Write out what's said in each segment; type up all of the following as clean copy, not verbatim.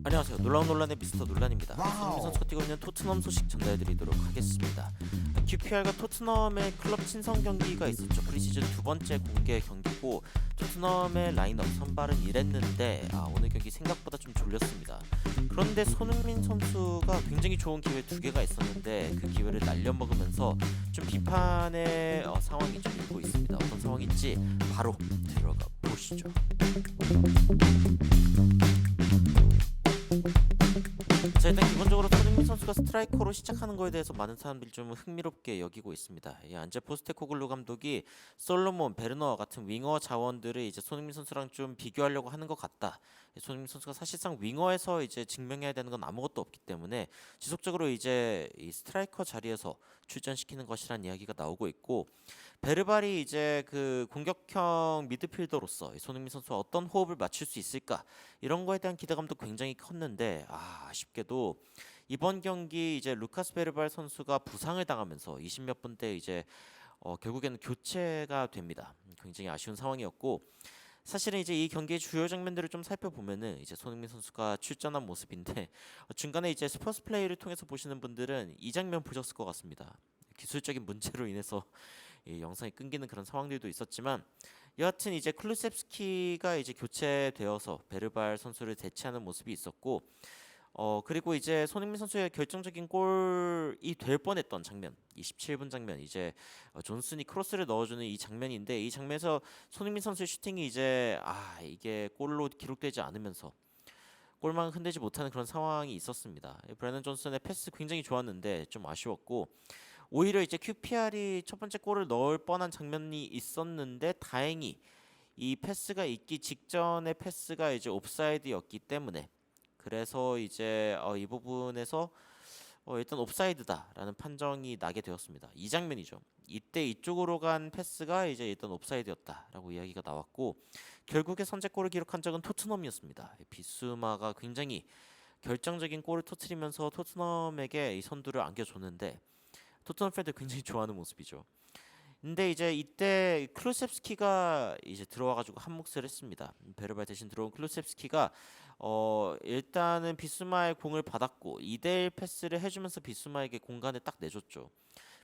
안녕하세요. 놀라운 논란의 미스터 논란입니다. 손흥민 선수가 뛰고 있는 토트넘 소식 전달해드리도록 하겠습니다. QPR과 토트넘의 클럽 친선 경기가 있었죠. 프리시즌 두 번째 공개 경기고 토트넘의 라인업 선발은 이랬는데 오늘 경기 생각보다 좀 졸렸습니다. 그런데 손흥민 선수가 굉장히 좋은 기회 두 개가 있었는데 그 기회를 날려먹으면서 좀 비판의 상황이 좀 일고 있습니다. 어떤 상황인지 바로 들어가 보시죠. 자, 일단 기본적으로 손흥민 선수가 스트라이커로 시작하는 거에 대해서 많은 사람들이 좀 흥미롭게 여기고 있습니다. 이 안제 포스테코글루 감독이 솔로몬, 베르너 같은 윙어 자원들을 이제 손흥민 선수랑 좀 비교하려고 하는 것 같다. 손흥민 선수가 사실상 윙어에서 이제 증명해야 되는 건 아무것도 없기 때문에 지속적으로 이제 이 스트라이커 자리에서 출전시키는 것이란 이야기가 나오고 있고, 베르발이 이제 그 공격형 미드필더로서 손흥민 선수와 어떤 호흡을 맞출 수 있을까, 이런 거에 대한 기대감도 굉장히 컸는데 아쉽게도 이번 경기 이제 루카스 베르발 선수가 부상을 당하면서 20몇 분 때 이제 결국에는 교체가 됩니다. 굉장히 아쉬운 상황이었고, 사실은 이제 이 경기의 주요 장면들을 좀 살펴보면은 이제 손흥민 선수가 출전한 모습인데 중간에 이제 스포츠 플레이를 통해서 보시는 분들은 이 장면 보셨을 것 같습니다. 기술적인 문제로 인해서 이 영상이 끊기는 그런 상황들도 있었지만, 여하튼 이제 클루셉스키가 이제 교체되어서 베르발 선수를 대체하는 모습이 있었고, 그리고 이제 손흥민 선수의 결정적인 골이 될 뻔했던 장면, 27분 장면, 이제 존슨이 크로스를 넣어주는 이 장면인데, 이 장면에서 손흥민 선수의 슈팅이 이제 이게 골로 기록되지 않으면서 골망을 흔들지 못하는 그런 상황이 있었습니다. 브래넌 존슨의 패스 굉장히 좋았는데 좀 아쉬웠고, 오히려 이제 QPR이 첫 번째 골을 넣을 뻔한 장면이 있었는데 다행히 이 패스가 있기 직전의 패스가 이제 옵사이드였기 때문에, 그래서 이제 이 부분에서 일단 옵사이드다라는 판정이 나게 되었습니다. 이 장면이죠. 이때 이쪽으로 간 패스가 이제 일단 옵사이드였다라고 이야기가 나왔고, 결국에 선제골을 기록한 적은 토트넘이었습니다. 비수마가 굉장히 결정적인 골을 터뜨리면서 토트넘에게 이 선두를 안겨줬는데, 토트넘 팬들 굉장히 좋아하는 모습이죠. 근데 이제 이때 클루셉스키가 이제 들어와가지고 한 몫을 했습니다. 베르발 대신 들어온 클루셉스키가 일단은 비수마의 공을 받았고 2대1 패스를 해주면서 비수마에게 공간을 딱 내줬죠.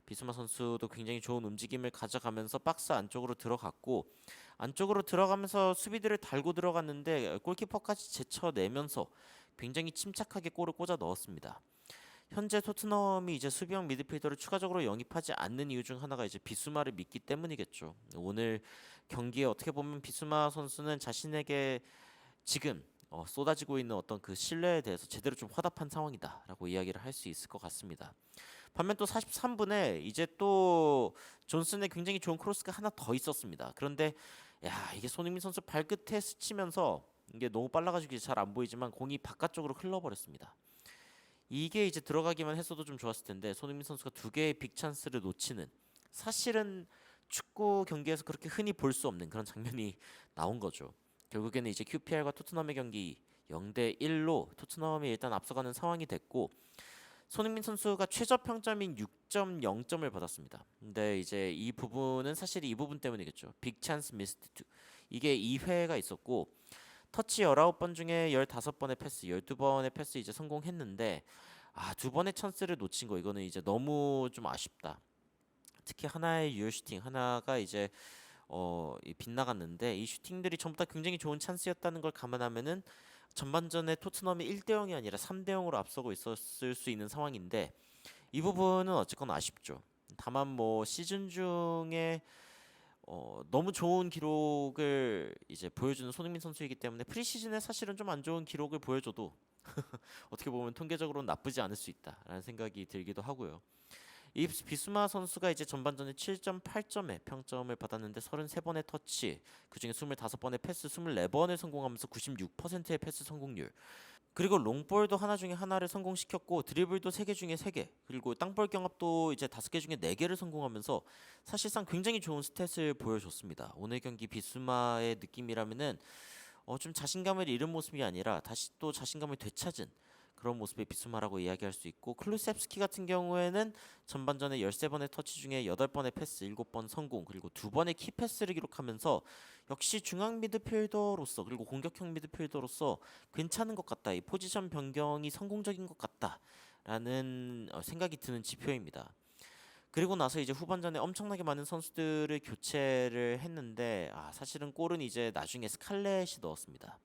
비수마 선수도 굉장히 좋은 움직임을 가져가면서 박스 안쪽으로 들어갔고, 안쪽으로 들어가면서 수비들을 달고 들어갔는데 골키퍼까지 제쳐내면서 굉장히 침착하게 골을 꽂아 넣었습니다. 현재 토트넘이 이제 수비형 미드필더를 추가적으로 영입하지 않는 이유 중 하나가 이제 비수마를 믿기 때문이겠죠. 오늘 경기에 어떻게 보면 비수마 선수는 자신에게 지금 쏟아지고 있는 어떤 그 신뢰에 대해서 제대로 좀 화답한 상황이다라고 이야기를 할 수 있을 것 같습니다. 반면 또 43분에 이제 또 존슨의 굉장히 좋은 크로스가 하나 더 있었습니다. 그런데 이게 손흥민 선수 발끝에 스치면서 이게 너무 빨라가지고 잘 안 보이지만 공이 바깥쪽으로 흘러버렸습니다. 이게 이제 들어가기만 했어도 좀 좋았을 텐데 손흥민 선수가 두 개의 빅 찬스를 놓치는, 사실은 축구 경기에서 그렇게 흔히 볼 수 없는 그런 장면이 나온 거죠. 결국에는 이제 QPR과 토트넘의 경기 0대 1로 토트넘이 일단 앞서가는 상황이 됐고, 손흥민 선수가 최저 평점인 6.0점을 받았습니다. 근데 이제 이 부분은 사실 이 부분 때문이겠죠. 빅 찬스 미스드 2. 이게 2회가 있었고, 터치 19번 중에 15번의 패스, 12번의 패스 이제 성공했는데 두 번의 찬스를 놓친 거, 이거는 이제 너무 좀 아쉽다. 특히 하나의 유효 슈팅 하나가 이제 빗나갔는데, 이 슈팅들이 전부 다 굉장히 좋은 찬스였다는 걸 감안하면은 전반전에 토트넘이 1대 0이 아니라 3대 0으로 앞서고 있었을 수 있는 상황인데, 이 부분은 어쨌건 아쉽죠. 다만 뭐 시즌 중에 너무 좋은 기록을 이제 보여주는 손흥민 선수이기 때문에 프리시즌에 사실은 좀 안 좋은 기록을 보여줘도 어떻게 보면 통계적으로는 나쁘지 않을 수 있다라는 생각이 들기도 하고요. 이 비스마 선수가 이제 전반전에 7.8점의 평점을 받았는데 33번의 터치, 그중에 25번의 패스, 24번을 성공하면서 96%의 패스 성공률. 그리고 롱볼도 하나 중에 하나를 성공시켰고, 드리블도 3개 중에 3개, 그리고 땅볼 경합도 이제 5개 중에 4개를 성공하면서 사실상 굉장히 좋은 스탯을 보여줬습니다. 오늘 경기 비스마의 느낌이라면은 좀 자신감을 잃은 모습이 아니라 다시 또 자신감을 되찾은 그런 모습의 비스마라고 이야기할 수 있고, 클루셉스키 같은 경우에는 전반전에 13번의 터치 중에 8번의 패스, 7번 성공, 그리고 2번의 키 패스를 기록하면서 역시 중앙 미드필더로서 그리고 공격형 미드필더로서 괜찮은 것 같다. 이 포지션 변경이 성공적인 것 같다라는 생각이 드는 지표입니다. 그리고 나서 이제 후반전에 엄청나게 많은 선수들을 교체를 했는데 사실은 골은 이제 나중에 스칼렛이 넣었습니다.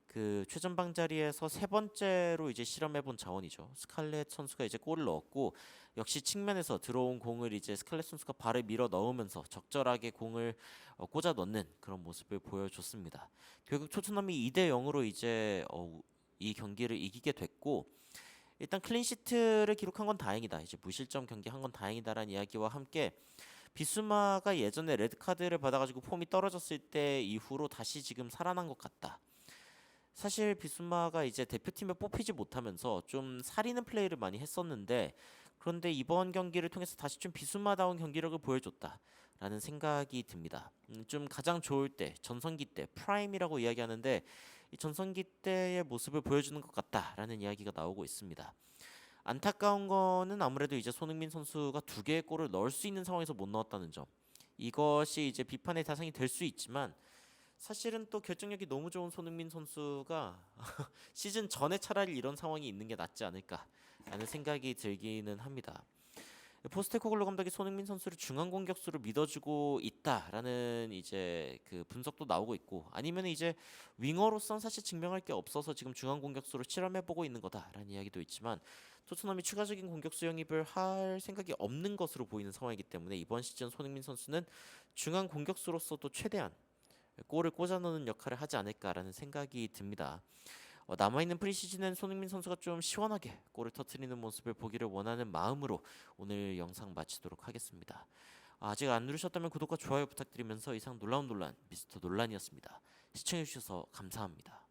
그 최전방 자리에서 세 번째로 이제 실험해본 자원이죠. 스칼렛 선수가 이제 골을 넣었고, 역시 측면에서 들어온 공을 이제 스칼렛 선수가 발을 밀어 넣으면서 적절하게 공을 꽂아 넣는 그런 모습을 보여줬습니다. 결국 토트넘이 2대 0으로 이제 이 경기를 이기게 됐고, 일단 클린시트를 기록한 건 다행이다. 이제 무실점 경기 한 건 다행이다라는 이야기와 함께 비수마가 예전에 레드 카드를 받아가지고 폼이 떨어졌을 때 이후로 다시 지금 살아난 것 같다. 사실 비수마가 이제 대표팀에 뽑히지 못하면서 좀 사리는 플레이를 많이 했었는데, 그런데 이번 경기를 통해서 다시 좀 비수마다운 경기력을 보여줬다라는 생각이 듭니다. 좀 가장 좋을 때, 전성기 때, 프라임이라고 이야기하는데 이 전성기 때의 모습을 보여주는 것 같다라는 이야기가 나오고 있습니다. 안타까운 거는 아무래도 이제 손흥민 선수가 2개의 골을 넣을 수 있는 상황에서 못 넣었다는 점. 이것이 이제 비판의 대상이 될 수 있지만, 사실은 또 결정력이 너무 좋은 손흥민 선수가 시즌 전에 차라리 이런 상황이 있는 게 낫지 않을까라는 생각이 들기는 합니다. 포스테코글루 감독이 손흥민 선수를 중앙 공격수로 믿어주고 있다라는 이제 그 분석도 나오고 있고, 아니면 이제 윙어로선 사실 증명할 게 없어서 지금 중앙 공격수로 실험해보고 있는 거다라는 이야기도 있지만, 토트넘이 추가적인 공격수 영입을 할 생각이 없는 것으로 보이는 상황이기 때문에 이번 시즌 손흥민 선수는 중앙 공격수로서도 최대한 골을 꽂아 넣는 역할을 하지 않을까라는 생각이 듭니다. 남아있는 프리시즌엔 손흥민 선수가 좀 시원하게 골을 터트리는 모습을 보기를 원하는 마음으로 오늘 영상 마치도록 하겠습니다. 아직 안 누르셨다면 구독과 좋아요 부탁드리면서 이상 놀라운 논란 미스터 논란이었습니다. 시청해주셔서 감사합니다.